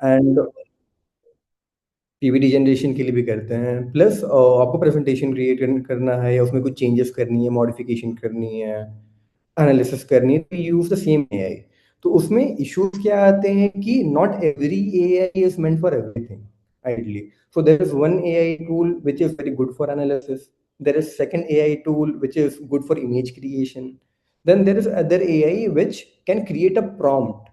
And PPT generation के लिए भी करते हैं। प्लस आपको प्रेजेंटेशन क्रिएट करना है या उसमें कुछ चेंजेस करनी है, मॉडिफिकेशन करनी है, एनालिसिस करनी है, तो यूज द सेम एआई। तो उसमें इश्यूज क्या आते हैं कि not every AI is meant for everything ideally. So there is one AI tool which is very good for analysis, there is second AI tool which is good for image creation, then there is other AI which can create a prompt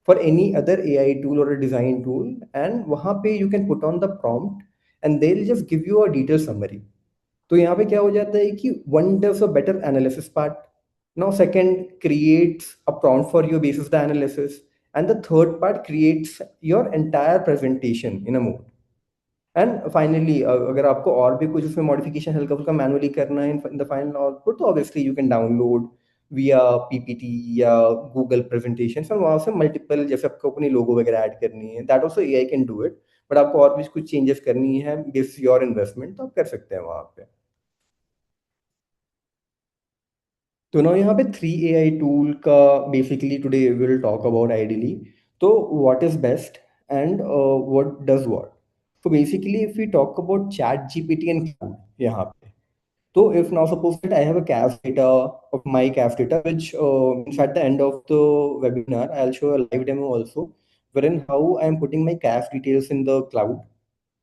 for any other AI tool or a design tool, and वहाँ पे you can put on the prompt and they'll just give you a detailed summary. तो यहाँ पे क्या हो जाता है कि one does a better analysis part, now second creates a prompt for your basis the analysis, and the third part creates your entire presentation in a mode. And finally अगर आपको और भी कुछ उसमें मॉडिफिकेशन हल्का फुल्का मैनुअली करना है इन द फाइनल आउटपुट, तो ऑब्वियसली यू कैन डाउनलोड विया पीपीटी या गूगल प्रेजेंटेशन, और वहाँ से मल्टीपल, जैसे आपको अपनी लोगो वगैरह ऐड करनी है, that also AI can do it. But आपको और भी कुछ चेंजेस करनी है बेस योर इन्वेस्टमेंट, तो आप कर सकते हैं वहाँ पे। तो ना यहाँ पे थ्री एआई टूल का basically today will talk about ideally. तो what is best and what does what. तो basically if we talk about ChatGPT and Claude यहाँ पे, so if now suppose that I have a CAF data of my CAF data, which means at the end of the webinar, I'll show a live demo also, wherein how I'm putting my CAF details in the cloud.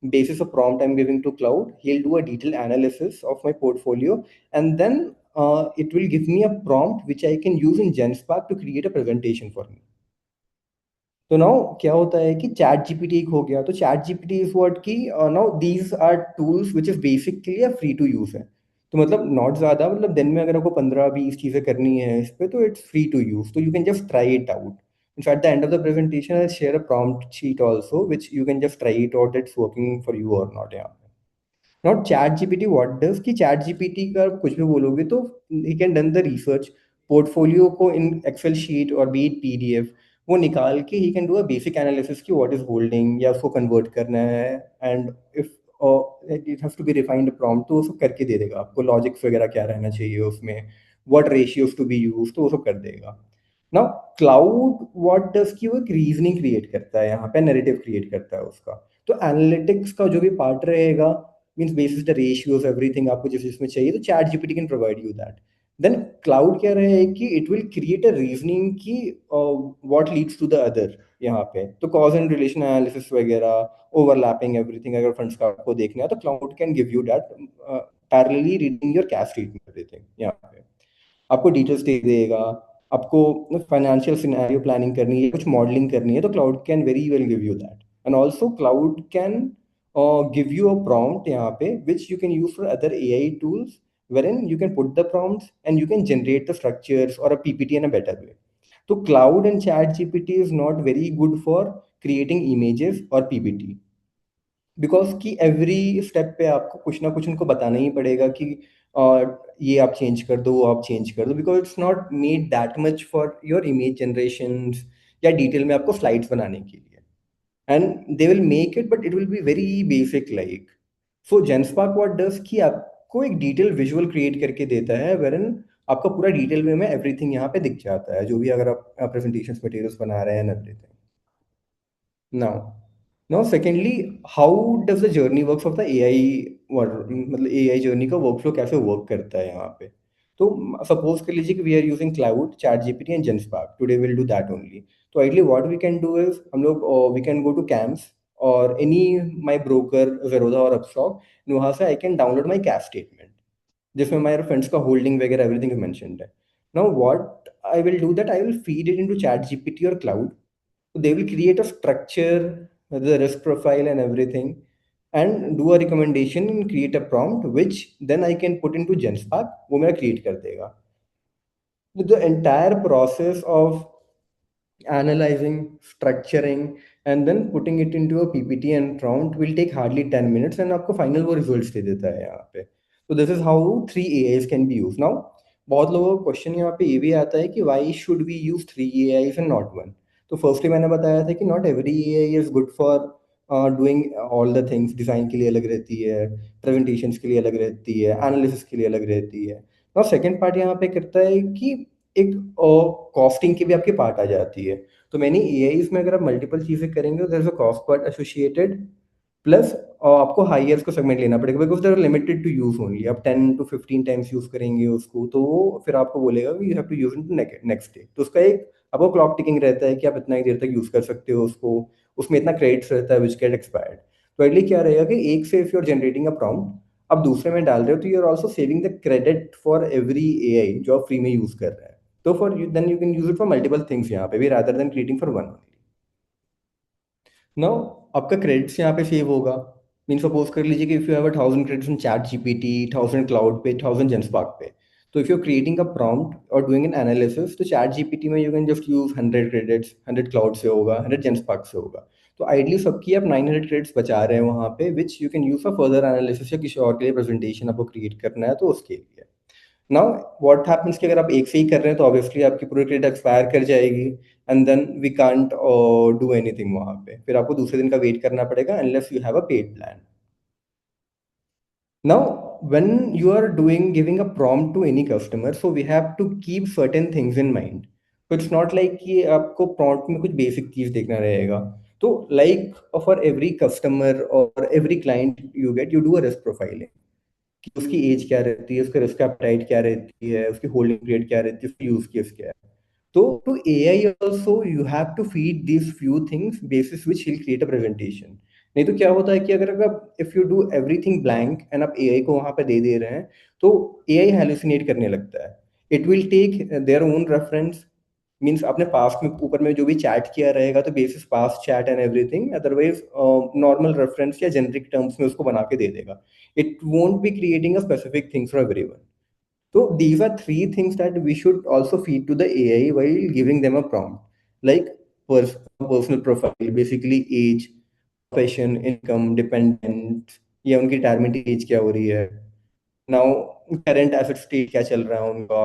Basis of prompt I'm giving to cloud, he'll do a detailed analysis of my portfolio, and then it will give me a prompt which I can use in GenSpark to create a presentation for me. तो now क्या होता है कि chat GPT एक हो गया, तो chat GPT is what की now these are tools which is basically free to use है। तो मतलब नॉट ज़्यादा, मतलब दिन में अगर आपको 15-20 चीज़ें करनी है इस पे, तो इट्स फ्री टू यूज, तो you can just try it out. Eight the end of the presentation I share a prompt sheet also which you can just try it out, it's working for you और not. यहाँ not chat GPT what does कि chat GPT का आप कुछ भी बोलोगे तो he can done the research, portfolio को इन एक्सेल शीट और बी इट पीडीएफ वो निकाल के he can do a basic analysis की व्हाट इज होल्डिंग, या उसको कन्वर्ट करना है, and if it has to be refined prompt तो वो सब करके दे देगा आपको, लॉजिक्स वगैरह क्या रहना चाहिए उसमें, what ratios to be use, तो वो सब कर देगा। नाउ क्लाउड व्हाट डज की वो एक रीजनिंग क्रिएट करता है, यहाँ पे नैरेटिव क्रिएट करता है उसका। तो एनालिटिक्स का जो भी पार्ट रहेगा, means basis the ratios everything आपको जिस जिसमें चाहिए, तो chat GPT can provide you that. Then Claude क्या रहे कि it will create a reasoning की what leads to the other, यहाँ पे तो कॉज एंड रिलेशन एनालिसिस वगैरह, ओवरलैपिंग एवरीथिंग अगर फंड्स का आपको देखना है, तो Claude can give you that parallelly reading your cash statement everything. यहाँ पे आपको डिटेल्स दे देगा, आपको फाइनेंशियल सिनेरियो प्लानिंग करनी है, कुछ मॉडलिंग करनी है, तो Claude can very well give you that. And also cloud can give you a prompt यहाँ पे which you can use for other AI tools, wherein you can put the prompts and you can generate the structures or a PPT in a better way. तो cloud and chat GPT is not very good for creating images or PPT, because कि every step पे आपको कुछ ना कुछ उनको बताना ही पड़ेगा कि ये आप चेंज कर दो, वो आप चेंज कर दो, because it's not made that much for your image generation या डिटेल में आपको स्लाइड्स बनाने के लिए। And they will make it, but it will be very basic like. So Genspark what does कि आपको एक डिटेल विजुअल क्रिएट करके देता है, वेरन आपका पूरा डिटेल वे में एवरीथिंग यहाँ पे दिख जाता है, जो भी अगर आप प्रेजेंटेशन मटेरियल्स बना रहे हैं everything. Now, secondly, how does the journey works of the AI, मतलब AI journey का workflow कैसे work करता है यहाँ पे। तो suppose कर लीजिए कि we are using cloud, ChatGPT and GenSpark. Today we'll do that only. तो ideally what we can do is हम लोग we can go to CAMS और any my broker Zerodha और Upstock, वहाँ से I can download my cash statement जिसमें हमारे funds का होल्डिंग वगैरह एवरीथिंग मेंशन्ड है। Now what I will do that, I will feed it into chat GPT और cloud, they will create a structure, the risk profile and everything, and do a recommendation and create a prompt which then I can put into GenSpark, वो मेरा create कर देगा। The entire process of analyzing, structuring, and then putting it into a PPT and prompt will take hardly 10 minutes, and आपको final वो results दे देता है यहाँ पे। So this is how three AIs can be used. Now, बहुत लोगों का question यहाँ पे ये भी आता है कि why should we use three AIs and not one? तो फर्स्टली मैंने बताया था कि not every AI is good for doing all the things, design के लिए अलग रहती है, प्रेजेंटेशंस के लिए अलग रहती है, एनालिसिस के लिए अलग रहती है। और सेकंड पार्ट यहाँ पे करता है कि एक कॉस्टिंग की भी आपकी पार्ट आ जाती है। तो मैंने एआईज में अगर आप मल्टीपल चीज़ें करेंगे तो there is a cost part associated, plus आपको हाईएस्ट को सेगमेंट लेना पड़ेगा because they are limited to use only. आप 10 to 15 टाइम्स यूज करेंगे उसको तो वो फिर आपको बोलेगा कि you have to use it next day. तो उसका एक आपको क्लॉक टिकिंग रहता है कि आप इतना ही देर तक यूज कर सकते हो उसको, उसमें इतना क्रेडिट्स रहता है विच गेट एक्सपायर्ड। तो एटली क्या रहेगा कि एक से if you are generating a prompt आप दूसरे में डाल रहे हो तो you are also saving the credit for every AI जो आप फ्री में यूज कर रहे हैं। तो for you then you can use it for multiple things यहाँ पे भी rather than creating for one. Now आपका क्रेडिट्स यहाँ पे सेव होगा। मीन सपोज कर लीजिए कि if you have 1,000 credits in chat GPT, 1,000 Claude पे, 1,000 जेंसपार्क पे। तो if you are creating a prompt और डूइंग एन एनालिसिस तो चैट जीपीटी में you can just use 100 credits, 100 Claude से होगा, 100 जेंसपार्क से होगा। तो आइडली सबकी आप 900 क्रेडिट्स बचा रहे हैं वहाँ पे विच you can use for further analysis या किसी और के लिए प्रेजेंटेशन आपको क्रिएट करना है तो उसके लिए। नाउ व्हाट हैपेंस कि अगर आप एक से ही कर रहे हैं तो ऑब्वियसली आपकी पूरी क्रेडिट एक्सपायर कर जाएगी and then we can't do anything वहाँ पे, फिर आपको दूसरे दिन का वेट करना पड़ेगा unless you have a paid plan. Now, when you are doing giving a prompt to any customer, so we have to keep certain things in mind. So it's not like कि आपको prompt में कुछ basic चीज देखना रहेगा। तो like for every customer or every client you get, you do a risk profiling कि उसकी एज क्या रहती है, उसका रिस्क एपेटाइट क्या रहती है, उसकी होल्डिंग पीरियड क्या रहती है, उसकी यूज केस क्या है। तो to AI also you have to feed these few things basis which he'll create a presentation। नहीं तो क्या होता है कि अगर आप if you do everything blank and आप एआई को वहां पे दे दे रहे हैं तो एआई हेलुसिनेट करने लगता है। It will take their own reference. Means आपने पास्ट में ऊपर में जो भी चैट किया रहेगा तो basis past chat and everything, otherwise normal reference या जेनरिक टर्म्स में उसको बना के दे देगा। It won't be creating a specific things for everyone. So these are three things that we should also feed to the AI while giving them a prompt, like personal profile, basically age, profession, income, dependent, या उनकी retirement age क्या हो रही है, now current asset state क्या चल रहा है उनका,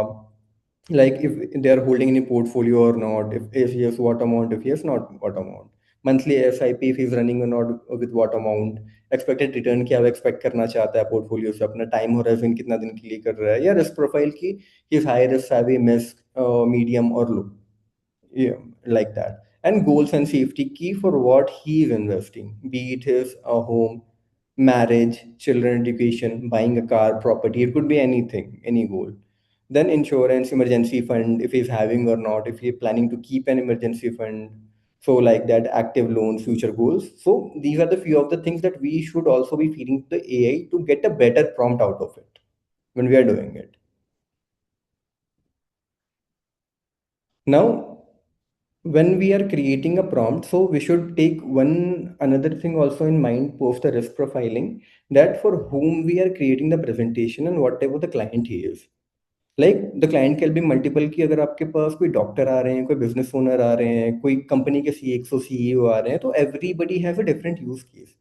like if they are holding any portfolio or not, if yes what amount, if yes not what amount, monthly SIP if he's running or not, with what amount, expected return क्या वो expect करना चाहता है portfolio से, अपना time horizon कितना दिन के लिए कर रहा है, या रिस्क प्रोफाइल की हिज हाई रिस्क, हैवी, मिस्क, मीडियम और low, yeah, like that. And goals and safety key for what he is investing, be it his home, marriage, children education, buying a car, property, it could be anything, any goal. Then insurance, emergency fund, if he's having or not, if he's planning to keep an emergency fund. So like that, active loans, future goals. So these are the few of the things that we should also be feeding to the AI to get a better prompt out of it when we are doing it. Now, when we are creating a prompt, so we should take one another thing also in mind post the risk profiling, that for whom we are creating the presentation and whatever the client he is, like the client can be multiple, की अगर आपके पास कोई doctor आ रहे हैं, कोई business owner आ रहे हैं, कोई कंपनी के सीएक्सओ सीईओ आ रहे हैं, तो everybody has a different use case.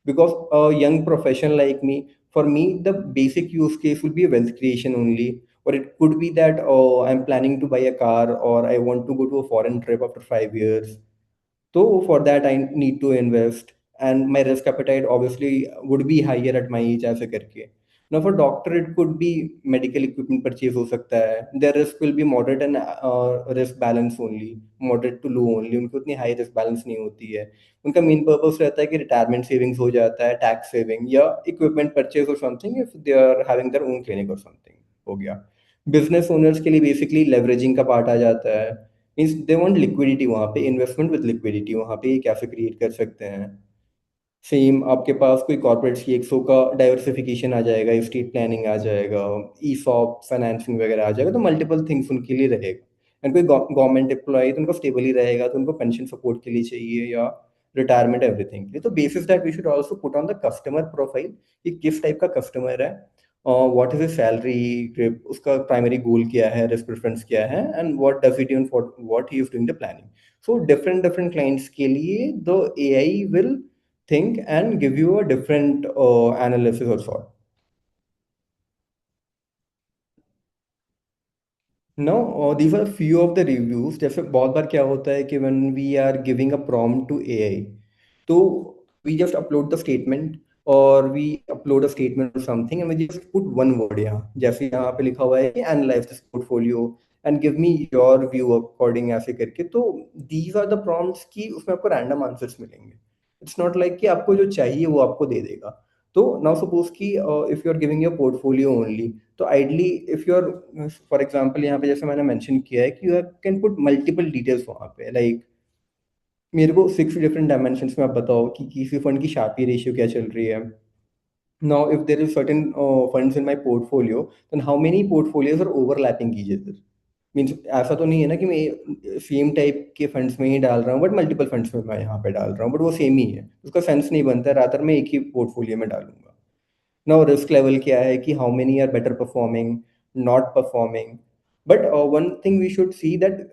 Because a young professional like me, for me the basic use case will be wealth creation only, or it could be that oh I'm planning to buy a car or I want to go to a foreign trip after 5 years, so for that, I need to invest, and my risk appetite obviously would be higher at my age ऐसे करके. Now for doctor, it could be medical equipment purchase हो सकता है. Their risk will be moderate and risk balance only, moderate to low only. उनकी उतनी high risk balance नहीं होती है. उनका main purpose रहता है कि retirement savings हो जाता है, tax saving या equipment purchase or something if they are having their own clinic or something हो गया. Business owners के लिए basically leveraging का part आ जाता है, मीन्स दे वांट लिक्विडिटी, वहाँ पे इन्वेस्टमेंट विद लिक्विडिटी वहाँ पे ये कैसे क्रिएट कर सकते हैं। सेम आपके पास कोई कॉर्पोरेट सी एक्सओ का डाइवर्सिफिकेशन आ जाएगा, स्टेट प्लानिंग आ जाएगा, ईसॉप फाइनेंसिंग वगैरह आ जाएगा, तो मल्टीपल थिंग्स उनके लिए रहेगा। एंड कोई गवर्नमेंट एम्प्लॉय तो उनको स्टेबल ही रहेगा, तो उनको पेंशन सपोर्ट के लिए चाहिए या रिटायरमेंट एवरीथिंग के लिए। तो basis that we should also put on the customer profile कि किस टाइप का कस्टमर है, व्हाट इज सैलरी, उसका प्राइमरी गोल क्या है, रिस्क प्रेफरेंस क्या है, and what does he do, what he is doing the planning. So different different clients के लिए the AI will think and give you a different analysis or sort. Now, these are few of the reviews. जैसे बहुत बार क्या होता है कि when we are giving a prompt to AI, तो we just upload the statement or we upload a statement or something and we just put one word यहाँ, जैसे यहाँ पे लिखा हुआ है कि analyze this portfolio, and give me your view according ऐसे करके। तो दीज आर द प्रॉम्प्ट्स की उसमें आपको रैंडम आंसर्स मिलेंगे। इट्स नॉट लाइक कि आपको जो चाहिए वो आपको दे देगा। तो नाउ सपोज कि if you are giving your portfolio only, तो ideally if you are, for example यहाँ पे जैसे मैंने मेंशन किया है कि you can put multiple details वहाँ पे, लाइक मेरे को 6 डिफरेंट डायमेंशंस में आप बताओ कि किसी फंड की शार्पी रेशियो क्या चल रही है। Now, if there is certain funds in my portfolio, then how many portfolios are overlapping each other? Means ऐसा तो नहीं है ना कि मैं सेम टाइप के फंड्स में ही डाल रहा हूँ बट मल्टीपल फंड्स में मैं यहाँ पे डाल रहा हूँ, बट वो सेम ही है, उसका सेंस नहीं बनता है, रातर मैं एक ही पोर्टफोलियो में डालूंगा। Now risk level क्या है कि how many are better performing, not performing. But one thing we should see that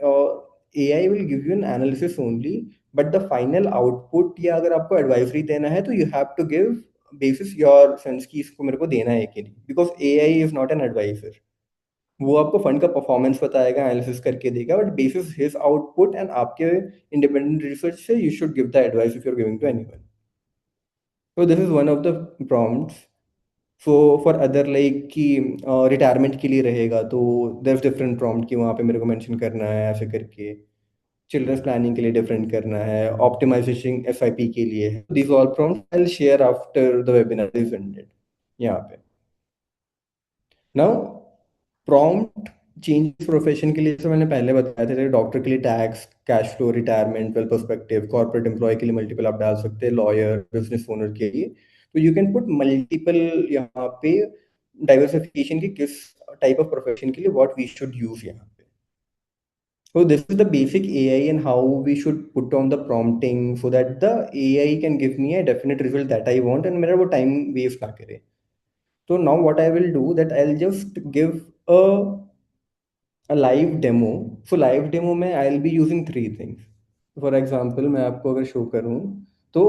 AI will give you an analysis only, but the final output या अगर आपको advisory देना है तो you have to give basis your sense कि इसको मेरे को देना है कि नहीं, because AI is not an advisor. वो आपको फंड का परफॉर्मेंस बताएगा, एनालिसिस करके देगा, but basis his output and आपके इंडिपेंडेंट रिसर्च से you should give the advice if you are giving to anyone. So this is one of the prompts. So for other like कि retirement के लिए रहेगा तो their different prompt कि वहाँ पे मेरे को मेंशन करना है ऐसे करके। चिल्ड्रंस प्लानिंग के लिए डिफरेंट करना है, ऑप्टिमाइजेशन एसआईपी के लिए है। This all prompt I will share after the webinar is ended यहाँ पे। नाउ प्रॉम्प्ट चेंज प्रोफेशन के लिए, जैसे मैंने पहले बताया था, डॉक्टर के लिए tax, cash flow, retirement, well perspective, corporate employ के लिए मल्टीपल आप डाल सकते हैं, लॉयर, बिजनेस ओनर के लिए। तो यू कैन पुट मल्टीपल यहाँ पे डाइवर्सिफिकेशन की किस टाइप ऑफ प्रोफेशन के लिए व्हाट वी शुड यूज यहाँ पे। So this is the basic AI and how we should put on the prompting so that the AI can give me a definite result that I want and मेरा वो time waste ना करे। So now what I will do that I'll just give a live demo. So live demo में I'll be using three things. For example मैं आपको अगर show करूँ तो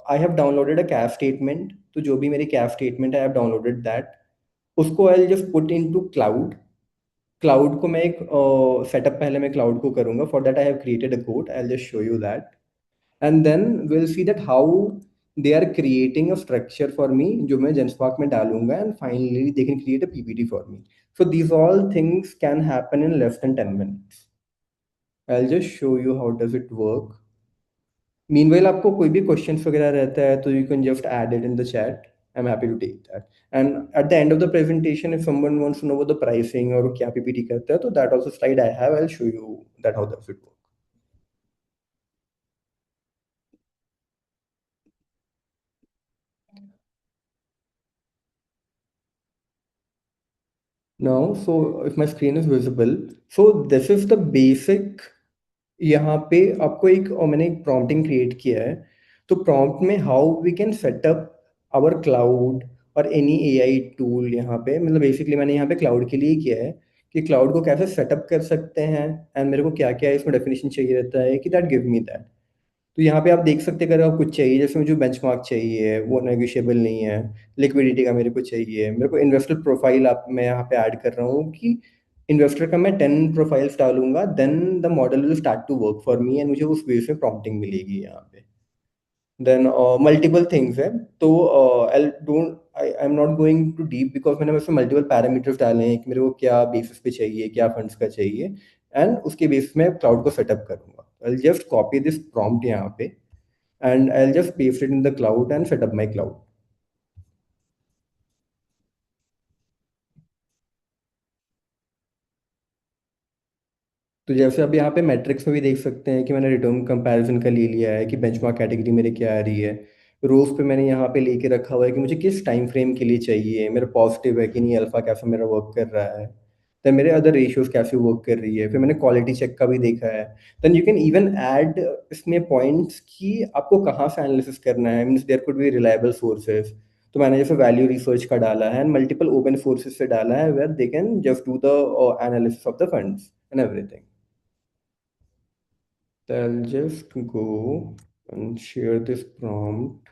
I have downloaded a CAF statement। तो जो भी मेरी CAF statement है I have downloaded that। उसको I'll just put into cloud। Claude को मैं एक सेटअप पहले मैं क्लाउड को करूँगा। For that I have created a code, I will just show you that and then will see that how they are creating a structure for me जो मैं Genspark में डालूंगा and finally they can create a PPT for me. So these all things can happen in less than 10 minutes। I will just show you how does it work. Meanwhile आपको कोई भी questions वगैरह रहता है तो you can just add it in the chat. I am happy to take that. And at the end of the presentation if someone wants to know what the pricing और क्या PPT करता है तो that also slide I have, I will show you that how does it work. Now, so if my screen is visible, so this is the basic। यहाँ पे आपको एक और मैंने एक प्रॉम्प्टिंग क्रिएट किया है। तो प्रॉम्प्ट में how we can setup our Claude और एनी एआई टूल यहाँ पे, मतलब बेसिकली मैंने यहाँ पे क्लाउड के लिए किया है कि क्लाउड को कैसे सेटअप कर सकते हैं एंड मेरे को क्या क्या इसमें डेफिनेशन चाहिए रहता है कि दैट गिव मी दैट। तो यहाँ पे आप देख सकते हैं अगर आपको कुछ चाहिए, जैसे मुझे बेंचमार्क चाहिए वो नेगोशिएबल नहीं है, लिक्विडिटी का मेरे को चाहिए, मेरे को इन्वेस्टर प्रोफाइल आप मैं यहाँ पे ऐड कर रहा हूँ कि इन्वेस्टर का मैं 10 प्रोफाइल्स डालूंगा then the model will start to work for me and मुझे उस बेस में प्रॉम्प्टिंग मिलेगी यहाँ पे। देन मल्टीपल थिंग्स है। तो I don't I am not going to deep because मैंने उसमें मल्टीपल पैरामीटर्स डाले हैं कि मेरे को क्या बेसिस पे चाहिए, क्या फंड्स का चाहिए एंड उसके बेसिस में क्लाउड को सेटअप करूंगा। I just copy this prompt यहाँ पे and I'll just paste it in the cloud and set up my cloud। तो जैसे अब यहाँ पे मैट्रिक्स में भी देख सकते हैं कि मैंने रिटर्न कंपैरिजन का ले लिया है कि बेंचमार्क कैटेगरी मेरे क्या आ रही है। रोज पे मैंने यहाँ पे लेके रखा हुआ है कि मुझे किस टाइम फ्रेम के लिए चाहिए, मेरा पॉजिटिव है कि नहीं, अल्फा कैसा मेरा वर्क कर रहा है, देन मेरे अदर रेशियोज कैसे वर्क कर रही है, फिर मैंने क्वालिटी चेक का भी देखा है। Then you can even add इसमें पॉइंट्स कि आपको कहाँ से एनालिसिस करना है, means there could be reliable sources. तो मैंने जैसे वैल्यू रिसर्च का डाला है एंड मल्टीपल ओपन सोर्सेज से डाला है where they can just do the analysis of the funds and everything. I'll just go and share this prompt।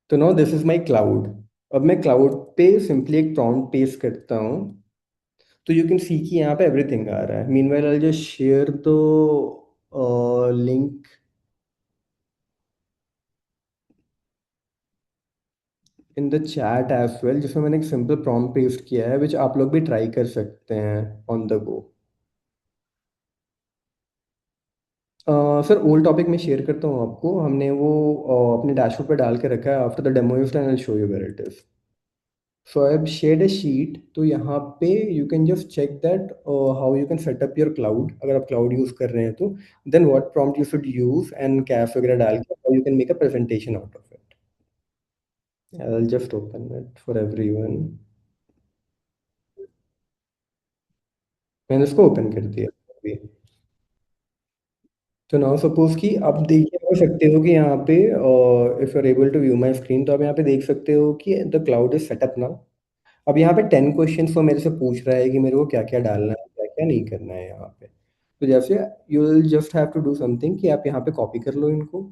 तो now this is my cloud। अब मैं क्लाउड पे सिंपली एक प्रॉम्प्ट पेस्ट करता हूँ तो यू कैन सी कि यहाँ पे एवरीथिंग आ रहा है। Meanwhile I just share the link. In the chat as well, जिसमें मैंने एक सिंपल प्रॉम्प्ट पेस्ट किया है विच आप लोग भी ट्राई कर सकते हैं on the go. Sir old topic में शेयर करता हूँ आपको, हमने वो अपने डैशबोर्ड पे डाल के रखा है। After the demo is done, I show you where it is. So I have shared a sheet, तो यहाँ पे you can just check that how you can set up your Claude, अगर आप क्लाउड यूज कर रहे हैं तो। Then what prompt you should use and cash वगैरह डाल के how you can make a presentation out of it. I will just open it for everyone. मैंने इसको ओपन कर दिया अभी। तो नाउ सपोज कि आप देखिए हो सकते हो कि यहाँ पे if you are able to view my screen, तो आप यहाँ पे देख सकते हो कि the Claude is setup now. अब यहाँ पे 10 क्वेश्चन वो मेरे से पूछ रहा है कि मेरे को क्या क्या डालना है, क्या क्या नहीं करना है यहाँ पे। तो जैसे you will just have to do something कि आप यहाँ पे कॉपी कर लो इनको।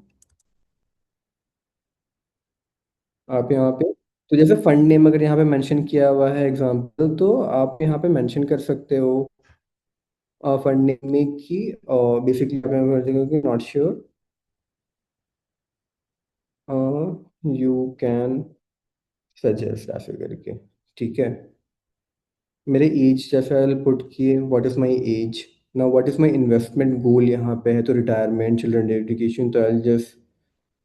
आप यहाँ पे, तो जैसे फंड नेम अगर यहाँ पे मेंशन किया हुआ है एग्जांपल, तो आप यहाँ पे मेंशन कर सकते हो फंड नेम में कि बेसिकली आप यहाँ पे कर सकते हो कि not sure, you can suggest ऐसे करके। ठीक है। मेरे एज जैसा पुट किए, what is my age. Now what is my investment goal, यहाँ पे है तो रिटायरमेंट, चिल्ड्रन एजुकेशन, तो आई जस्ट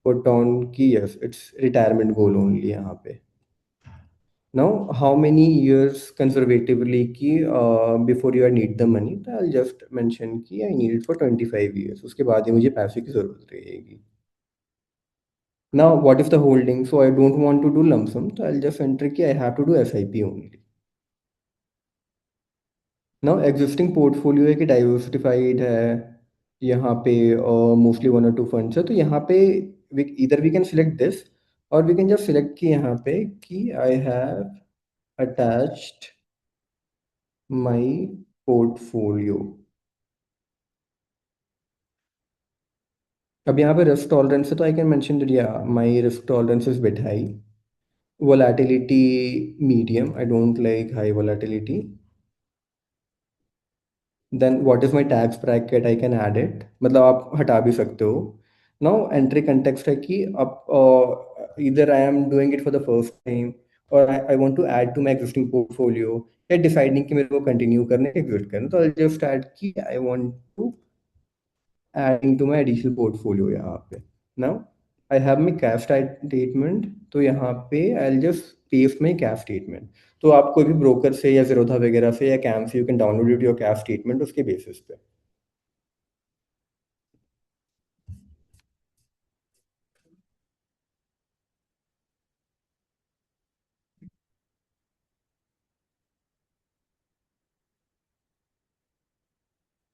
पुट ऑन कि yes it's retirement goal only यहाँ पे। Now how many years conservatively कि before you I need the money, तो आई जस्ट मेंशन कि I need it for 25 years, उसके बाद ही मुझे पैसे की ज़रूरत रहेगी। Now what is the holding, so I don't want to do lump sum, तो आई जस्ट एंटर कि I have to do SIP only. Now existing portfolio है कि डाइवर्सिफाइड है, यहाँ पे मोस्टली 1 or 2 फंड्स है, तो यहाँ पे इधर वी कैन सिलेक्ट दिस, और वी कैन जस्ट सिलेक्ट कि यहाँ पे कि I have attached my portfolio. अब यहाँ पे रिस्क टॉलरेंस है, तो आई कैन मेंशन दैट या my risk tolerance is bit high, volatility medium, I don't like high volatility. Then what is my tax bracket, I can add it, मतलब आप हटा भी सकते हो। नाउ एंट्री कंटेक्स्ट है कि अब इधर I am doing it for the first time, और I want to add to my existing portfolio, या डिसाइडिंग कि मेरे को कंटिन्यू करना है एग्जिट करना, तो आई जस्ट ऐड कि I want to adding to my additional portfolio यहाँ पे। Now I have my cash statement, तो यहाँ पे I just paste my cash statement. तो आप कोई भी ब्रोकर से या ज़ेरोधा वगैरह से या कैम से you can download it your cash statement उसके बेसिस पे।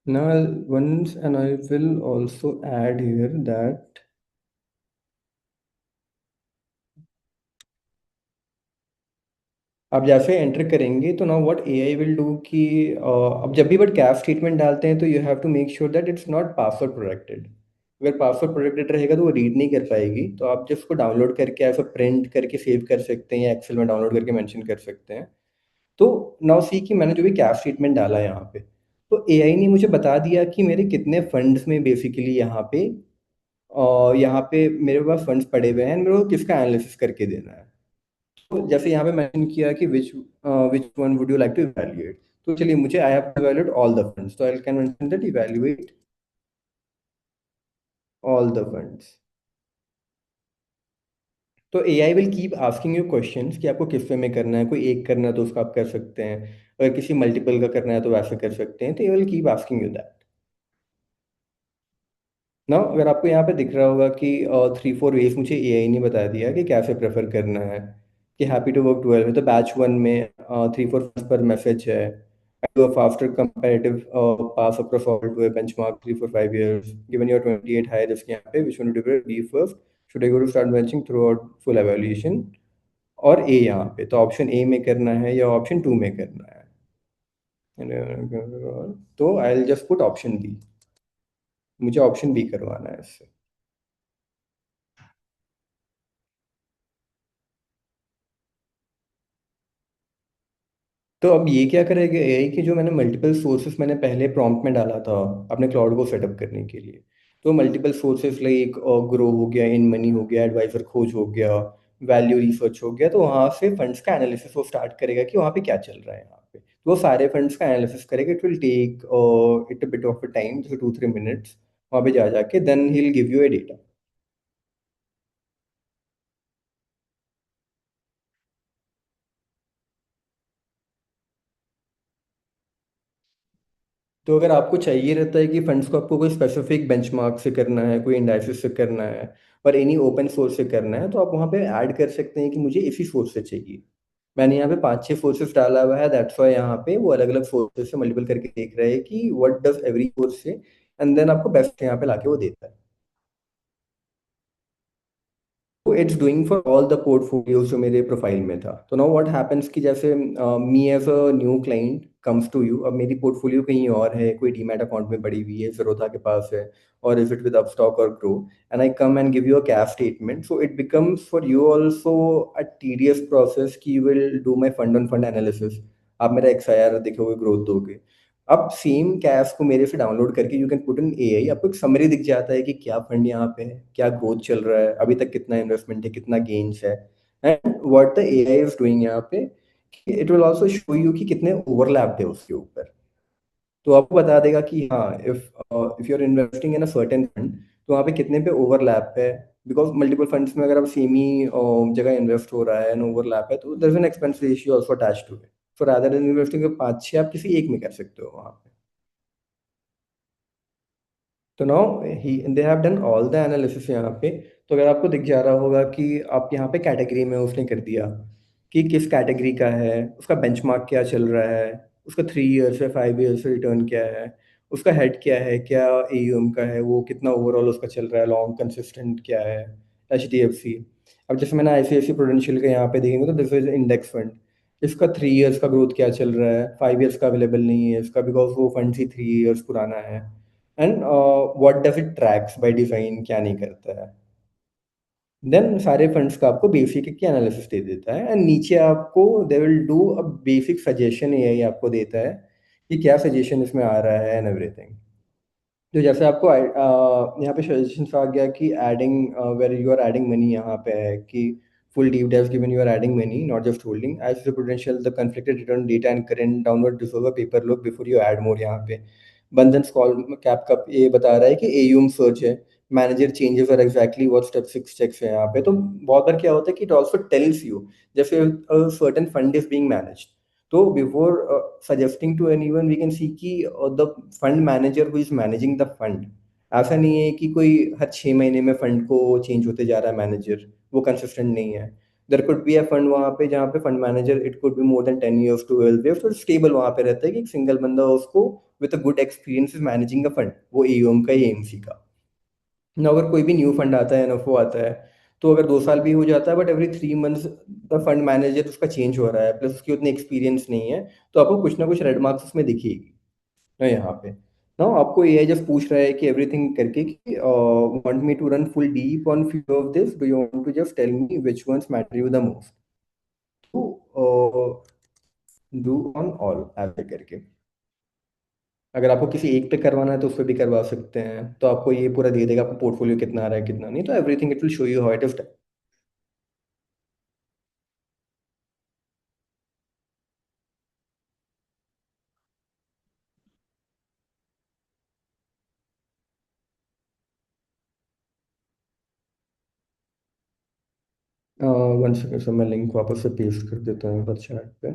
Now once, and I will also add here that आप जैसे एंटर करेंगे तो now what AI will do कि अब जब भी बट कैश स्टेटमेंट डालते हैं तो you have to make sure that it's not password protected. अगर पासवर्ड प्रोटेक्टेड रहेगा तो वो रीड नहीं कर पाएगी, तो आप जस्ट उसको डाउनलोड करके ऐसा प्रिंट करके सेव कर सकते हैं या एक्सेल में डाउनलोड करके मेंशन कर सकते हैं। तो नाउ सी कि मैंने जो भी कैश स्टेटमेंट डाला है यहाँ पे, तो एआई ने मुझे बता दिया कि मेरे कितने फंड्स में बेसिकली यहाँ पे मेरे पास फंड्स पड़े हुए हैं, मेरे को किसका एनालिसिस करके देना है। तो जैसे यहाँ पे मेंशन किया कि which one would you like to evaluate, तो चलिए मुझे I have to evaluate all the funds, तो I can mention that evaluate all the funds. तो AI will keep asking you questions कि आपको किस वे में करना है, कोई एक करना है तो उसका आप कर सकते हैं, अगर किसी मल्टीपल का करना है तो वैसे कर सकते हैं, तो ये will keep asking you that. ना अगर आपको यहाँ पे दिख रहा होगा कि 3-4 वेज मुझे एआई ने बता दिया कि कैसे प्रेफर करना है, कि हैप्पी टू वर्क 12 में, तो बैच 1 में 3-4 पर मैसेज है, do a faster comparative pass across all to a benchmark 3-4-5 years, given your 28 high risk यहाँ पे which one would you be first, should I go to start benching throughout full evaluation, और ए यहाँ पे तो option A में करना है या ऑप्शन 2 में करना है, तो I will just put option B, मुझे ऑप्शन बी करवाना है इससे। तो अब ये क्या करेगा एआई कि जो मैंने मल्टीपल सोर्सेस मैंने पहले प्रॉम्प्ट में डाला था अपने क्लाउड को सेटअप करने के लिए, तो मल्टीपल सोर्सेस लाइक ग्रो हो गया, इन मनी हो गया, एडवाइजर खोज हो गया, वैल्यू रिसर्च हो गया, तो वहाँ से फंड्स का एनालिसिस वो स्टार्ट करेगा कि वहाँ पे क्या चल रहा है यहाँ पे। तो वो सारे फंड्स का एनालिसिस करेगा, it will take it a bit of a time, जैसे 2-3 मिनट्स। वहाँ पे जा जाके then he will give you a data. तो अगर आपको चाहिए रहता है कि फंड्स को आपको कोई स्पेसिफिक बेंचमार्क से करना है, कोई इंडाइसिस से करना है, और एनी ओपन सोर्स से करना है, तो आप वहाँ पे ऐड कर सकते हैं कि मुझे इसी सोर्स से चाहिए। मैंने यहाँ पे 5-6 सोर्सेस डाला हुआ है, दैट्स व्हाई यहाँ पे वो अलग-अलग सोर्सेस से मल्टीपल करके देख रहे हैं कि व्हाट डज़ एवरी सोर्स से, एंड देन आपको बेस्ट यहाँ पे लाके वो देता है। तो it's doing for all the portfolios जो मेरे प्रोफाइल में था। तो नाउ व्हाट हैपेंस कि जैसे me as a new client comes to you, अब मेरी पोर्टफोलियो कहीं और है, कोई डीमैट अकाउंट में पड़ी हुई है, ज़ीरोधा के पास है, और इज इट विद अपस्टॉक और Groww, and I come and give you a CAS statement, so it becomes for you also a tedious process कि you will do my fund on fund analysis. आप मेरा एक्सआईआर देखोगे, growth दोगे। अब same cash को मेरे से डाउनलोड करके you can put in AI, आपको एक समरी दिख जाता है कि क्या फंड यहाँ पे है, क्या ग्रोथ चल रहा है, अभी तक कितना इन्वेस्टमेंट है, कितना गेन्स है, and what the AI is doing यहाँ पे, it will also show you कि कितने ओवरलैप है उसके ऊपर। तो आपको बता देगा कि हाँ, if you are investing in a certain fund, तो वहाँ पे कितने पे ओवरलैप है। बिकॉज मल्टीपल फंड्स में अगर आप सेम ही जगह इन्वेस्ट हो रहा है एंड ओवरलैप है, तो there is an expense ratio also attached to it. So rather than investing 5-6, आप किसी एक में कर सकते हो वहाँ पे। तो now he they have done all the analysis यहाँ पे। तो अगर आपको दिख जा रहा होगा कि आप यहाँ पे कैटेगरी में उसने कर दिया कि किस कैटेगरी का है, उसका बेंचमार्क क्या चल रहा है, उसका 3 ईयर्स है, 5 ईयर्स रिटर्न क्या है, उसका हेड क्या है, क्या एयूएम का है, वो कितना ओवरऑल उसका चल रहा है, लॉन्ग कंसिस्टेंट क्या है, एचडीएफसी। अब जैसे मैंने आईसीआईसी प्रूडेंशियल का यहाँ पे देखेंगे, तो दिस इज इंडेक्स फंड। इसका 3 ईयर्स का ग्रोथ क्या चल रहा है, 5 ईयर्स का अवेलेबल नहीं है इसका, बिकॉज वो फंड ही 3 ईयर्स पुराना है। And what does it tracks by design, क्या नहीं करता है। देन सारे फंड्स का आपको बेसिक की एनालिसिस दे देता है, एंड नीचे आपको they will do a basic suggestion, AI आपको देता है कि क्या सजेशन इसमें आ रहा है एंड एवरीथिंग। तो जैसे आपको यहाँ पे सजेशंस आ गया कि adding where you are adding money, यहाँ पे है कि full deep dive given you are adding money, not just holding as the potential the conflicted return data and current downward deserve a paper look before you add more. यहाँ पे बंधन स्कॉल cap का ये बता रहा है कि एयूम सर्च है, मैनेजर चेंजेस और एग्जैक्टली व्हाट स्टेप 6 चेक्स है यहाँ पे। तो बहुत बार क्या होता है कि इट ऑल्सो टेल्स यू, जैसे certain fund is being managed, तो before suggesting to anyone we can see कि the fund manager who is managing the fund, ऐसा नहीं है कि कोई हर 6 महीने में फंड को चेंज होते जा रहा है मैनेजर, वो कंसिस्टेंट नहीं है। There could be a fund वहाँ पे जहाँ पे fund manager it could be more than 10 years, 12 years, तो स्टेबल वहाँ पे रहता है कि एक सिंगल बंदा उसको with a good experience is managing a fund, वो एयूएम का या एएमसी का ना। अगर कोई भी न्यू फंड आता है, एनएफओ आता है, तो अगर 2 साल भी हो जाता है, but every 3 months the fund manager उसका चेंज हो रहा है, प्लस उसकी उतनी एक्सपीरियंस नहीं है, तो आपको कुछ ना कुछ रेड मार्क्स उसमें दिखेगी ना यहाँ पे। ना आपको एआई जस्ट पूछ रहा है कि एवरीथिंग करके कि want me to run full deep on few of this, do you want to just tell me which ones matter you the most, to do on all ऐसे करके। अगर आपको किसी एक पे करवाना है तो उस पे भी करवा सकते हैं, तो आपको ये पूरा दे देगा आपको पोर्टफोलियो कितना आ रहा है कितना नहीं, तो everything it will show you how it is. 1 second sir, मैं लिंक वापस से पेस्ट कर देता हूँ एक बार चैट पे।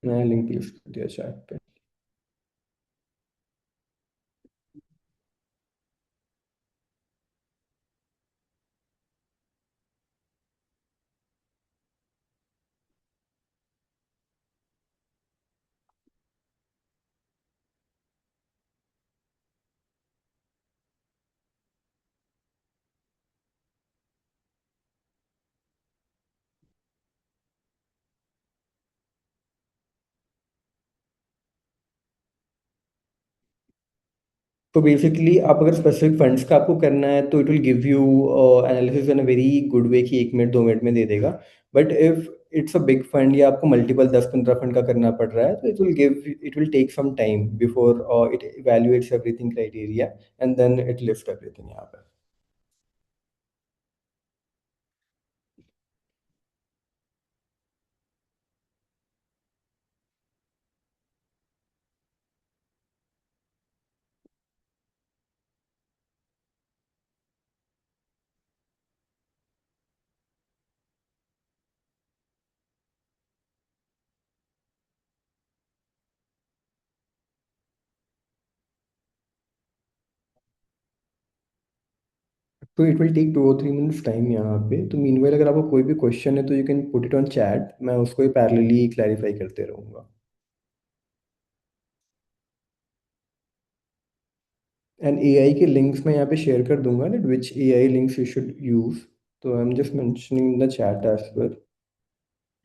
मैं लिंक पेस्ट कर दिया चैट पे। तो बेसिकली आप अगर स्पेसिफिक फंड्स का आपको करना है, तो it will give you analysis in a very good way कि 1 मिनट 2 मिनट में दे देगा। But if it's a big fund या आपको मल्टीपल 10-15 फंड का करना पड़ रहा है, तो it will take some time before it evaluates everything criteria and then it list everything यहाँ पे। तो इट विल टेक 2 और 3 मिनट्स टाइम यहाँ पे। तो मीनवाइल अगर आपको कोई भी क्वेश्चन है तो you can put it on chat, मैं उसको ही पैरेलली क्लैरिफाई करते रहूँगा। एंड एआई के लिंक्स मैं यहाँ पे शेयर कर दूंगा that which AI links you should use. तो I am just mentioning in the chat as well.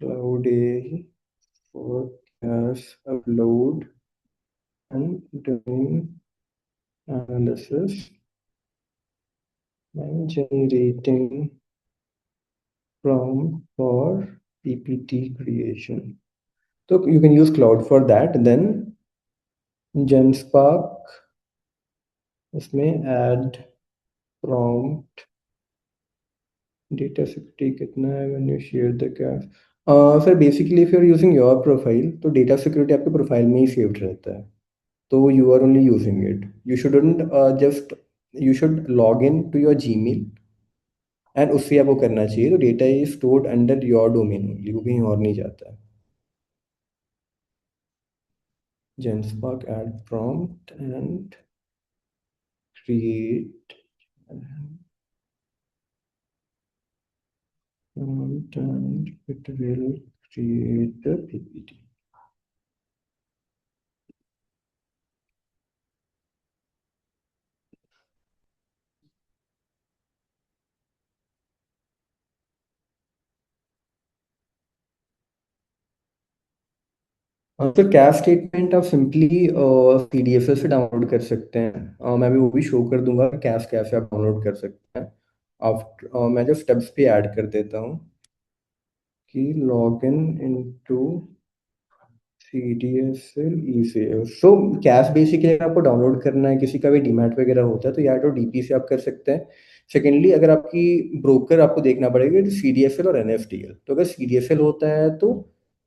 Claude AI for CAS upload and doing analysis and generating prompt for PPT creation. So you can use Cloud for that. Then GenSpark, इसमें add prompt, data security कितना है when you share the cache. Sir basically if you are using your profile तो data security आपके profile में ही saved रहता है, तो you are only using it. You shouldn't just, you should log in to your Gmail and उससे आपको करना चाहिए। तो data is stored under your domain only, वो कहीं और नहीं जाता है। GenSpark add prompt and create prompt and it will create a PPT. तो कैश स्टेटमेंट आप सिंपली पीडीएफ से डाउनलोड कर सकते हैं। मैं भी वो भी शो कर दूंगा कैश कैसे आप डाउनलोड कर सकते हैं। आप मैं जो स्टेप्स पे ऐड कर देता हूँ कि लॉग इन इनटू CDSL ई-सेव। सो कैश बेसिकली अगर आपको डाउनलोड करना है, किसी का भी डीमैट वगैरह होता है तो या तो डीपी से आप कर सकते हैं। सेकेंडली अगर आपकी ब्रोकर आपको देखना पड़ेगा तो CDSL और NSDL। तो अगर CDSL होता है तो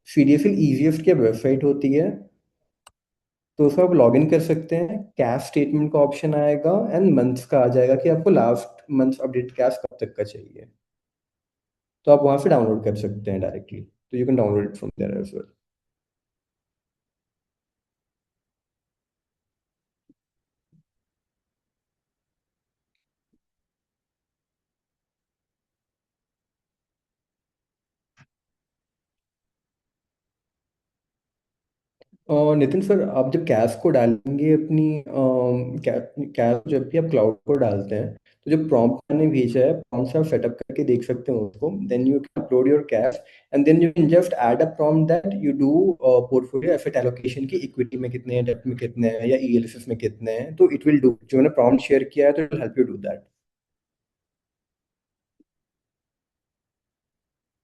CDSL ईजीएस्ट की वेबसाइट होती है, तो उसमें आप लॉग इन कर सकते हैं। कैश स्टेटमेंट का ऑप्शन आएगा एंड मंथ्स का आ जाएगा कि आपको लास्ट मंथ अपडेट कैश कब तक का चाहिए। तो आप वहां से डाउनलोड कर सकते हैं डायरेक्टली, तो you can download it from there as well. और नितिन सर, आप जब कैश को डालेंगे अपनी कैश जब भी आप क्लाउड को डालते हैं तो जो प्रॉम्प्ट मैंने भेजा है, प्रॉम्प्ट से आप सेटअप करके देख सकते हो उसको। Then you can upload your cash and then you can just add a prompt that you do portfolio asset allocation की, इक्विटी में कितने हैं, डेब्ट में कितने हैं या ELSS में कितने हैं, तो इट विल डू। जो मैंने प्रॉम्प्ट शेयर किया है तो it will help you do that.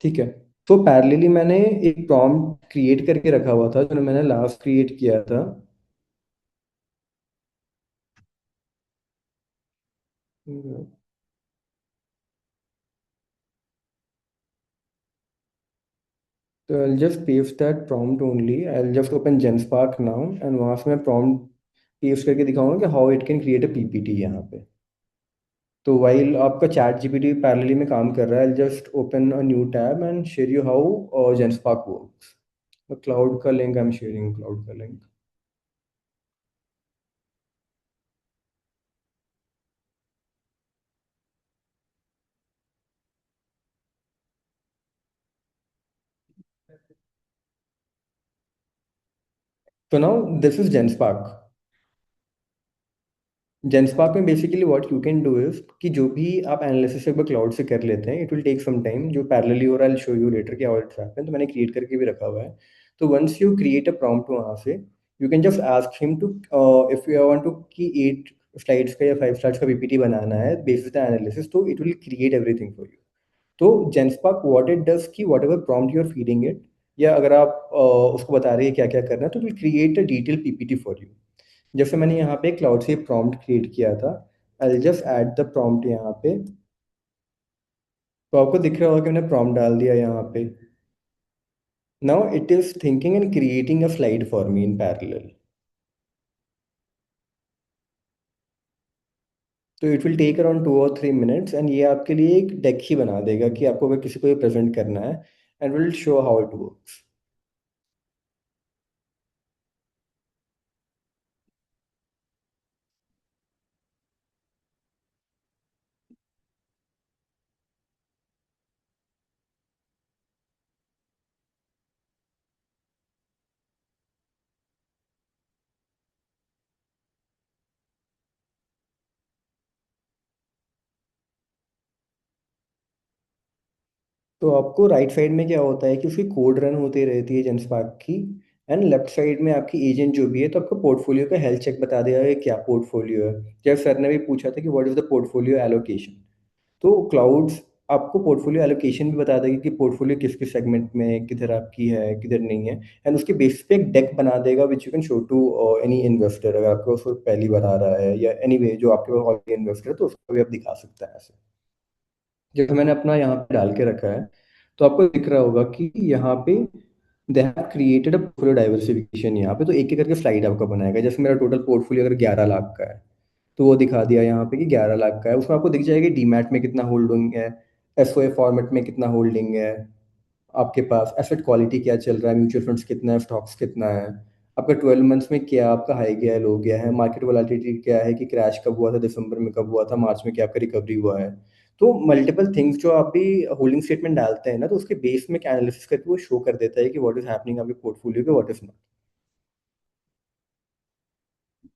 ठीक है। तो पैरेलली मैंने एक प्रॉम्प्ट क्रिएट करके रखा हुआ था जो मैंने लास्ट क्रिएट किया था। So I'll just paste that prompt only. I'll just open GenSpark now and वहाँ से मैं prompt paste करके दिखाऊंगा कि how it can create a PPT यहाँ पे। तो while आपका चैट GPT पैरेलली में काम कर रहा है, I'll just open a new tab and share you how GenSpark works। तो क्लाउड का link I am sharing, Claude का link. So now this is GenSpark। GenSpark में basically what you can do is कि जो भी आप analysis एक बार cloud से कर लेते हैं, it will take some time, जो पैरेलली हो रहा है, आई शो यू लेटर कि हाउ इट्स हैपन। तो मैंने क्रिएट करके भी रखा हुआ है। तो once you create a prompt वहाँ से, you can just ask him to, if you want to कि 8 स्लाइड्स का या 5 स्लाइड्स का PPT बनाना है बेस्ड द एनालिसिस, तो it will create everything for you. तो जेनस्पार्क व्हाट इट डज कि whatever prompt you are feeding it, या अगर आप उसको बता रहे हैं क्या क्या करना है, तो will create a detail PPT for you. जैसे मैंने यहाँ पे क्लाउड से प्रॉम्प्ट क्रिएट किया था, आई जस्ट ऐड द प्रॉम्प्ट यहाँ पे। तो आपको दिख रहा होगा कि मैंने प्रॉम्प्ट डाल दिया यहाँ पे। Now it is thinking and creating a slide for me in parallel. तो इट विल टेक अराउंड 2 और 3 मिनट्स, एंड ये आपके लिए एक डेक ही बना देगा कि आपको अगर किसी को ये प्रेजेंट करना है, and will show how it works. तो आपको राइट साइड में क्या होता है कि उसकी कोड रन होती रहती है जेनस्पार्क की, एंड लेफ्ट साइड में आपकी एजेंट जो भी है, तो आपको पोर्टफोलियो का हेल्थ चेक बता देगा कि क्या पोर्टफोलियो है। जैसे सर ने भी पूछा था कि what is the portfolio allocation, तो क्लाउड्स आपको पोर्टफोलियो एलोकेशन भी बता देगी कि पोर्टफोलियो किस किस सेगमेंट में है, किधर आपकी है किधर नहीं है, एंड उसके बेसिस पे एक डेक बना देगा which you can show to any investor, अगर आपको उसको पहली बार आ रहा है, या एनी वे जो आपके पास ऑलरेडी इन्वेस्टर है तो उसको भी आप दिखा सकता है ऐसे। जैसे मैंने अपना यहाँ पे डाल के रखा है, तो आपको दिख रहा होगा कि यहाँ पे they have created a portfolio diversification. यहाँ पे तो एक एक करके स्लाइड आपका बनाएगा। जैसे मेरा टोटल पोर्टफोलियो अगर 11 लाख का है, तो वो दिखा दिया यहाँ पे कि 11 लाख का है। उसमें आपको दिख जाएगा डीमैट में कितना होल्डिंग है, एसओए फॉर्मेट में कितना होल्डिंग है, आपके पास एसेट क्वालिटी क्या चल रहा है, म्यूचुअल फंड्स कितना है, स्टॉक्स कितना है, आपका 12 मंथ्स में क्या आपका हाई गया है, लो गया है, मार्केट वॉलेटिलिटी क्या है कि क्रैश कब हुआ था, दिसंबर में कब हुआ था, मार्च में क्या आपका रिकवरी हुआ है। तो मल्टीपल थिंग्स जो आप भी होल्डिंग स्टेटमेंट डालते हैं ना, तो उसके बेस में एनालिसिस करके वो शो कर देता है कि व्हाट इज हैपनिंग आपके पोर्टफोलियो पे, व्हाट इज नॉट।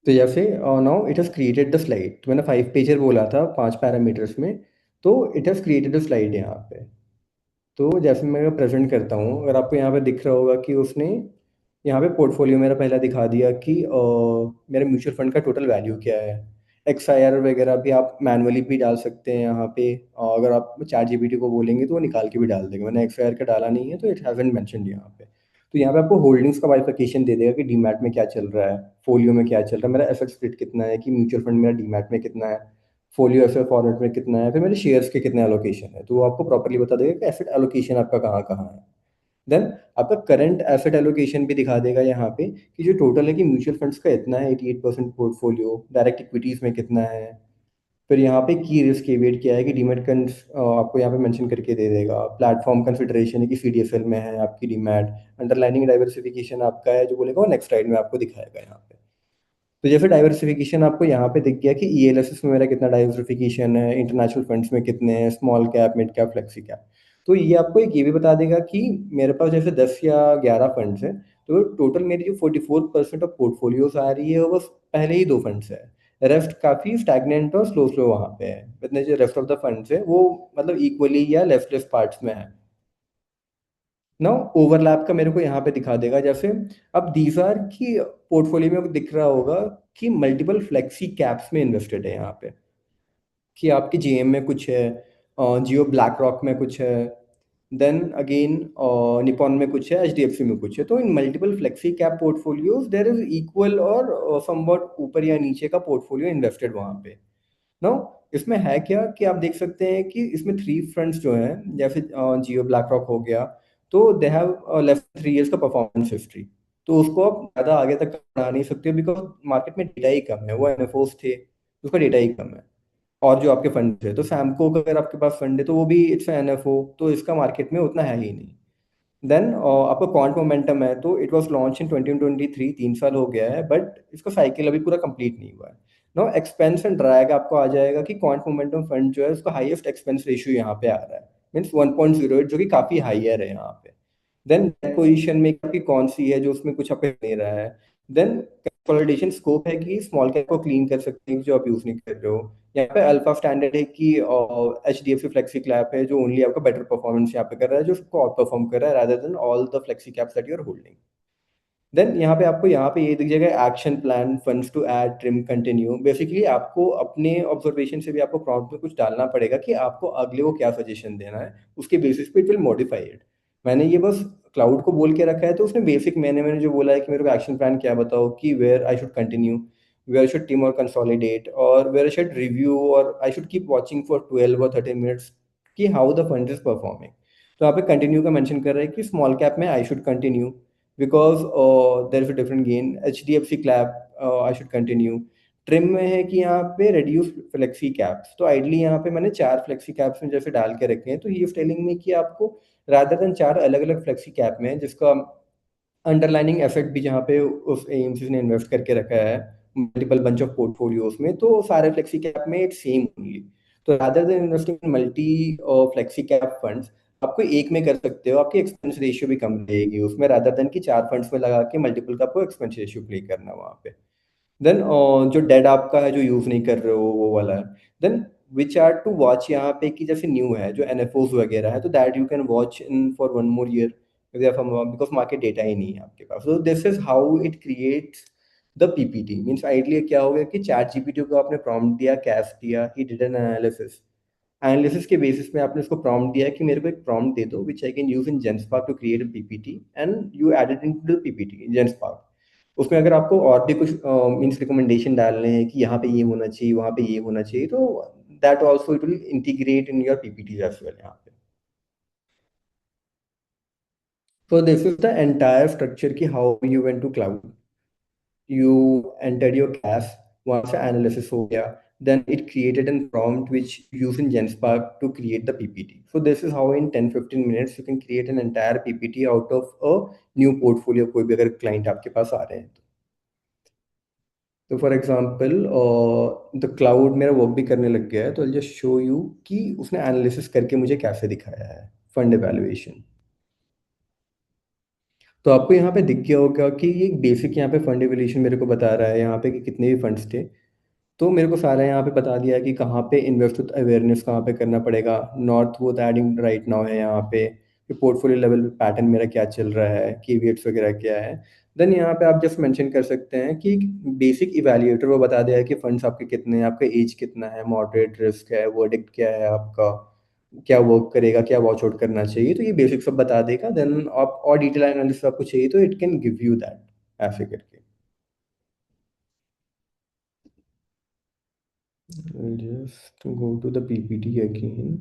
तो जैसे now it has created the slide, तो मैंने 5 पेजर बोला था 5 पैरामीटर्स में, तो it has created the slide यहाँ पे। तो जैसे मैं प्रेजेंट करता हूँ, अगर आपको यहाँ पे दिख रहा होगा कि उसने यहाँ पे पोर्टफोलियो मेरा पहला दिखा दिया कि मेरे म्यूचुअल फंड का टोटल वैल्यू क्या है। एक्स आई आर वगैरह भी आप मैनुअली भी डाल सकते हैं यहाँ पे, अगर आप चैट जीपीटी को बोलेंगे तो वो निकाल के भी डाल देगा। मैंने एक्स आई आर का डाला नहीं है तो इट हैजंट मेंशनड यहाँ पे। तो यहाँ पे आपको होल्डिंग्स का बाइफिकेशन दे देगा कि डीमैट में क्या चल रहा है, फोलियो में क्या चल रहा है, मेरा एसेट स्प्लिट कितना है, कि म्यूचुअल फंड मेरा डीमैट में कितना है, फोलियो एसेट फॉर्मेट में कितना है, फिर मेरे शेयर्स के कितने एलोकेशन है। तो वो आपको प्रॉपर्ली बता देगा कि एसेट एलोकेशन आपका कहाँ कहाँ है। देन आपका करंट एसेट एलोकेशन भी दिखा देगा यहाँ पे कि जो टोटल है कि म्यूचुअल फंड्स का इतना है 88% पोर्टफोलियो, डायरेक्ट इक्विटीज में कितना है, फिर यहाँ पे की रिस्क एवेट क्या है कि डीमैट आपको यहाँ पे मेंशन करके दे देगा, प्लेटफॉर्म कंसिडरेशन है कि सीडीएसएल में है आपकी डीमैट, अंडरलाइनिंग डाइवर्सिफिकेशन आपका है जो बोलेगा वो नेक्स्ट स्लाइड में आपको दिखाएगा यहाँ पे। तो जैसे डाइवर्सिफिकेशन आपको यहाँ पे दिख गया कि ईएलएसएस में मेरा कितना डाइवर्सिफिकेशन है, इंटरनेशनल फंड्स में कितने हैं, small cap, mid cap, flexi cap. तो ये आपको एक ये भी बता देगा कि मेरे पास जैसे 10 या 11 फंड्स हैं, तो टोटल मेरी जो 44% ऑफ पोर्टफोलियोज आ रही है वो बस पहले ही 2 फंड्स है। रेस्ट काफी स्टैग्नेंट और स्लो स्लो वहाँ पे है, इतने जो रेस्ट ऑफ द फंड्स है वो मतलब इक्वली या लेफ्ट लेफ्ट पार्ट्स में है ना। ओवरलैप का मेरे को यहाँ पे दिखा देगा। जैसे अब दीज आर की पोर्टफोलियो में दिख रहा होगा कि मल्टीपल फ्लेक्सी कैप्स में इन्वेस्टेड है यहाँ पे, कि आपकी जीएम में कुछ है, जियो ब्लैक रॉक में कुछ है, देन अगेन निपॉन में कुछ है, एचडीएफसी में कुछ है। तो in multiple flexi cap portfolios there is equal और समवॉट ऊपर या नीचे का पोर्टफोलियो इन्वेस्टेड वहाँ पे। नो, इसमें है क्या कि आप देख सकते हैं कि इसमें 3 फंड्स जो हैं, जैसे जियो ब्लैक रॉक हो गया, तो दे हैव लेफ्ट 3 इयर्स का परफॉर्मेंस हिस्ट्री। तो उसको आप ज़्यादा आगे तक बढ़ा नहीं सकते बिकॉज मार्केट में डेटा ही कम है, वो एनएफओस थे, उसका डेटा ही कम है। और जो आपके फंड है, तो सैमको का अगर आपके पास फंड है तो वो भी इट्स एनएफओ, तो इसका मार्केट में उतना है ही नहीं। देन आपका क्वांट मोमेंटम है, तो इट वाज लॉन्च इन 2023, 3 साल हो गया है, बट इसका साइकिल अभी पूरा कंप्लीट नहीं हुआ है। नो एक्सपेंस एंड ड्रैग आपको आ जाएगा कि क्वांट मोमेंटम फंड जो है उसका हाईएस्ट एक्सपेंस रेशियो यहाँ पे आ रहा है, मीन्स 1.08, जो कि काफ़ी हाइयर है यहाँ पे। देन पोजीशन में आपकी कौन सी है जो उसमें कुछ आपको दे रहा है। देन कंसोलिडेशन स्कोप है कि स्मॉल कैप को क्लीन कर सकते हैं जो आप यूज़ नहीं कर रहे हो। यहाँ पे अल्फा स्टैंडर्ड है कि H D F C flexi cap है जो ओनली आपका बेटर परफॉर्मेंस यहाँ पे कर रहा है, जो सबको आउट परफॉर्म कर रहा है rather than all the flexi caps that you are holding. Then यहाँ पे ये दिख जाएगा action plan, funds to add, trim, continue. Basically आपको अपने ऑब्जर्वेशन से भी आपको प्रॉम्प्ट में कुछ डालना पड़ेगा कि आपको अगले को क्या सजेशन देना है, उसके बेसिस पे इट विल मॉडिफाई इट। मैंने ये बस क्लाउड को बोल के रखा है, तो उसने बेसिक मैंने जो बोला है कि मेरे को एक्शन प्लान क्या बताओ, कि where I should continue, where should trim और कंसोलिडेट, और वेयर शुड रिव्यू, और I should keep watching for 12 और 13 मिनट्स कि how the fund is performing. तो यहाँ पे कंटिन्यू का मेंशन कर रहा है कि स्मॉल कैप में I should continue because there is a different gain. H D F C clap I should continue. Trim में है कि यहाँ पे रिड्यूस फ्लेक्सी कैप्स, तो आइडली यहाँ पे मैंने 4 फ्लेक्सी कैप्स में जैसे डाल के रखे हैं, तो ये टेलिंग में कि आपको रादर देन 4 अलग अलग फ्लेक्सी कैप में जिसका अंडरलाइनिंग एसेट भी जहाँ पे उस एएमसी ने इन्वेस्ट करके रखा है मल्टीपल बंच ऑफ पोर्टफोलियोज में, तो सारे फ्लेक्सी कैप में इट सेम ओनली। तो rather than investing in multi flexi cap funds, आपको एक में कर सकते हो, आपकी एक्सपेंस रेशियो भी कम रहेगी उसमें, रादर देन कि 4 फंड्स में लगा के मल्टीपल का आपको एक्सपेंस रेशियो प्ले करना वहाँ पे। देन जो डेड आपका है जो यूज नहीं कर रहे हो वो वाला है। Then which are to watch यहाँ पे कि जैसे न्यू है जो एनएफओस वगैरह है, तो that you can watch in for 1 more year because market data ही नहीं है आपके पास। तो this is how it creates the PPT. Means ideally क्या हो गया कि चैट जीपीटी को आपने प्रॉम्प्ट दिया, कैश दिया, he did an analysis, analysis के बेसिस में आपने उसको प्रॉम्प्ट दिया है कि मेरे को एक प्रॉम्प्ट दे दो which I can use in GenSpark to create a PPT, and you added in to the PPT in GenSpark. उसमें अगर आपको और भी कुछ मीन्स रिकमेंडेशन डालने हैं कि यहाँ पे ये होना चाहिए, वहाँ पे ये होना चाहिए, तो that also it will integrate in your PPT as well यहाँ पे। So this is the entire structure ki how you went to cloud. You entered your cash, once the analysis ho gaya, then it created a prompt which using GenSpark to create the PPT. So this is how in 10-15 minutes you can create an entire PPT out of a new portfolio कोई भी अगर client आपके पास आ रहे हैं तो। तो for example the cloud मेरा work भी करने लग गया है, तो आई जस्ट शो यू कि उसने एनालिसिस करके मुझे कैसे दिखाया है फंड एवेल्युएशन। तो आपको यहाँ पे दिख गया होगा कि ये बेसिक यहाँ पे फंड एवेल्यूशन मेरे को बता रहा है यहाँ पे कि कितने भी फंड्स थे। तो मेरे को सारा यहाँ पे बता दिया है कि कहाँ पे इन्वेस्ट विथ अवेयरनेस कहाँ पे करना पड़ेगा। नॉर्थ वो एडिंग राइट नाउ है यहाँ पे कि पोर्टफोलियो लेवल पे पैटर्न मेरा क्या चल रहा है, कीवेट्स वगैरह क्या है। देन यहाँ पे आप जस्ट मेंशन कर सकते हैं कि बेसिक इवैल्यूएटर वो बता दिया है कि फंड्स आपके कितने हैं, आपका एज कितना है, मॉडरेट रिस्क है, वर्डिक्ट क्या है आपका, क्या वर्क करेगा, क्या वॉच आउट करना चाहिए, तो ये बेसिक सब बता देगा। देन आप और डिटेल एनालिसिस आपको चाहिए तो it can give you that ऐसे करके। Just go to the PPT again.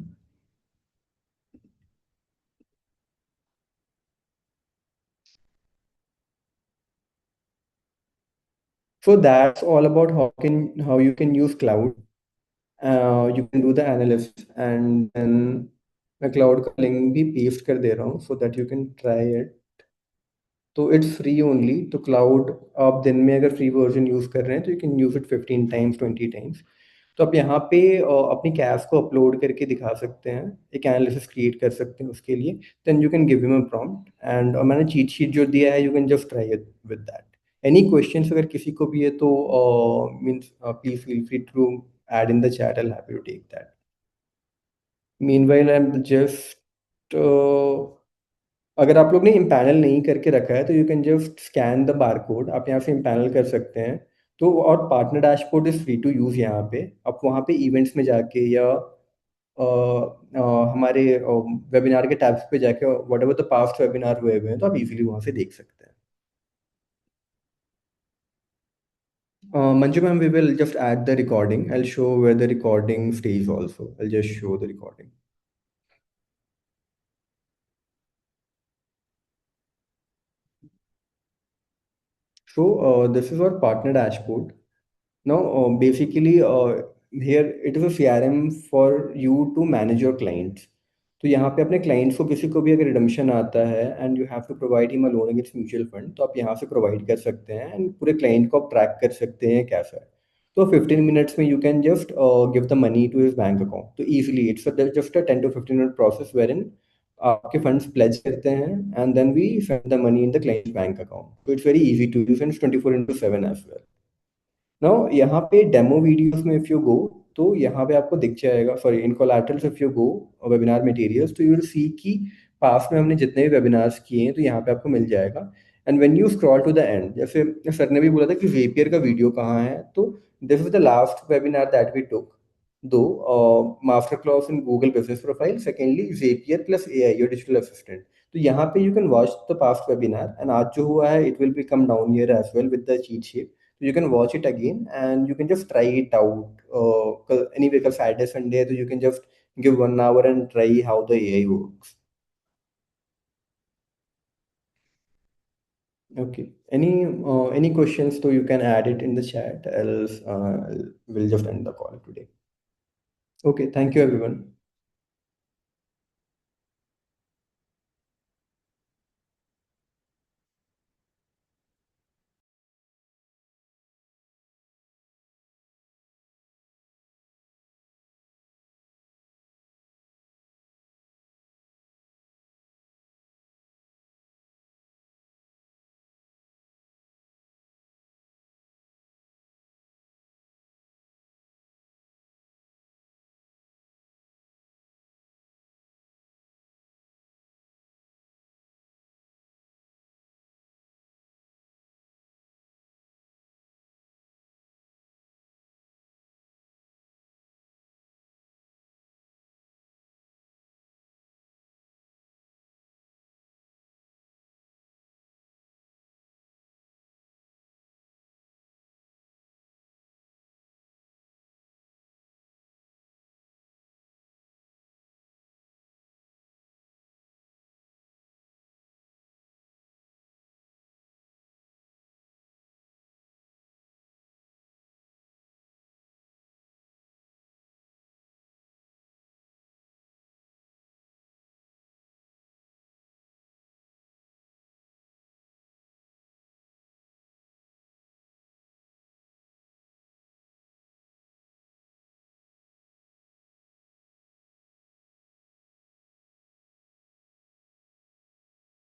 So that's all about how you can use cloud. You can do the analysis, and then मैं क्लाउड का link भी paste कर दे रहा हूँ so that you can try it. तो it's free only. तो cloud आप दिन में अगर फ्री वर्जन यूज़ कर रहे हैं तो you can use it 15 times 20 times. तो आप यहाँ पे अपनी कैश को अपलोड करके दिखा सकते हैं, एक एनालिसिस क्रिएट कर सकते हैं उसके लिए। Then you can give him a prompt, and मैंने चीट शीट जो दिया है you can just try it with that. Any questions अगर किसी को भी है तो means please feel free to add in the chat, I happy to take that. Meanwhile I am just अगर आप लोग ने इम्पैनल नहीं करके रखा है तो you can just scan the bar code, आप यहाँ से इम्पैनल कर सकते हैं। तो और partner dashboard is free to use यहाँ पे। आप वहाँ पे इवेंट्स में जाके या हमारे वेबिनार के टैब्स पे जाके what ever the past webinar हुए हुए हैं तो आप इजीली वहाँ से देख सकते हैं। Manju ma'am, we will just add the recording. I'll show where the recording stays also. I'll just show the recording. So this is our partner dashboard. Now, basically, here it is a CRM for you to manage your clients. तो यहाँ पे अपने clients को किसी को भी अगर redemption आता है and you have to provide him a loan against mutual fund, तो आप यहाँ से प्रोवाइड कर सकते हैं एंड पूरे क्लाइंट को आप ट्रैक कर सकते हैं कैसा है। तो 15 मिनट्स में you can just give the money to his bank account. तो easily it's just a 10 to 15 minute process wherein आपके फंड्स प्लेज करते हैं and then we send the money in the client bank account. तो it's very easy to use and 24/7 as well. Now यहाँ पे demo videos में if you go, तो यहाँ पे आपको दिख जाएगा, sorry in collaterals if you go webinar materials, तो यू विल सी कि पास में हमने जितने भी वेबिनार्स किए हैं तो यहाँ पे आपको मिल जाएगा। And when you scroll to the end, जैसे सर ने भी बोला था कि जेपियर का वीडियो कहाँ है, तो this is the last webinar that we took, दो master class in Google Business Profile, secondly Zapier plus AI your digital assistant. तो यहाँ पे you can watch the past webinar, and आज जो हुआ है it will be come down here as well with the cheat sheet, so you can watch it again and you can just try it out. Anyway, because Saturday Sunday, so you can just give 1 hour and try how the AI works. Okay. Any questions? So you can add it in the chat. Else, we'll just end the call today. Okay. Thank you, everyone.